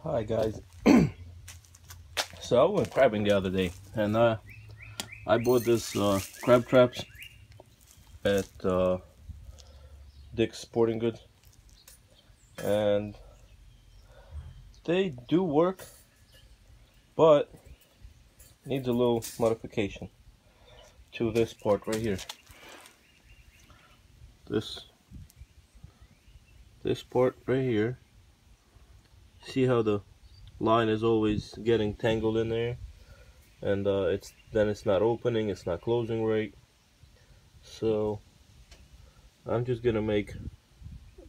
Hi guys. So I went crabbing the other day, and I bought this crab traps at Dick's Sporting Goods, and they do work, but needs a little modification to this part right here. This part right here. See how the line is always getting tangled in there, and it's not opening, it's not closing right. So I'm just gonna make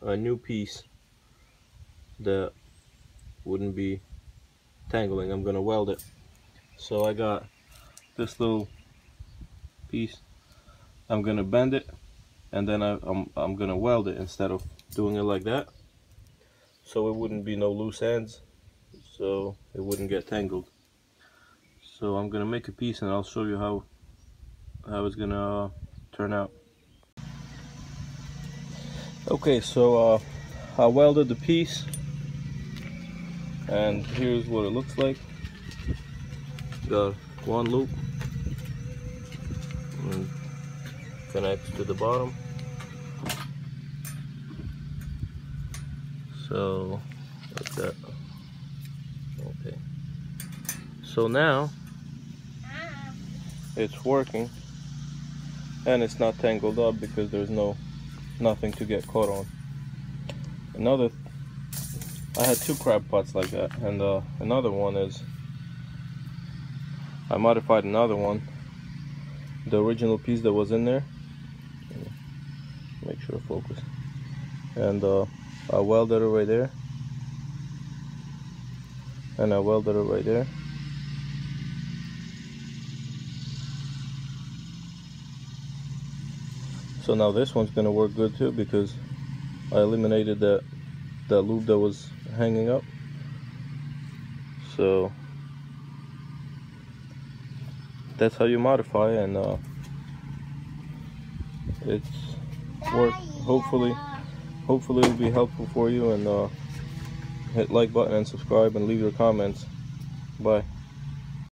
a new piece that wouldn't be tangling. I'm gonna weld it. So I got this little piece. I'm gonna bend it, and then I'm gonna weld it instead of doing it like that, so it wouldn't be no loose ends, so it wouldn't get tangled. So I'm gonna make a piece, and I'll show you how it's gonna turn out. Okay, so I welded the piece, and here's what it looks like. Got one loop and connects to the bottom. So like that. Okay. So now it's working, and it's not tangled up because there's nothing to get caught on. I had two crab pots like that, and another one is I modified another one. The original piece that was in there. Make sure to focus. And I welded it right there, and I welded it right there. So now this one's gonna work good too, because I eliminated that loop that was hanging up. So that's how you modify, and it's work. Hopefully it'll be helpful for you, and hit like button and subscribe and leave your comments. Bye.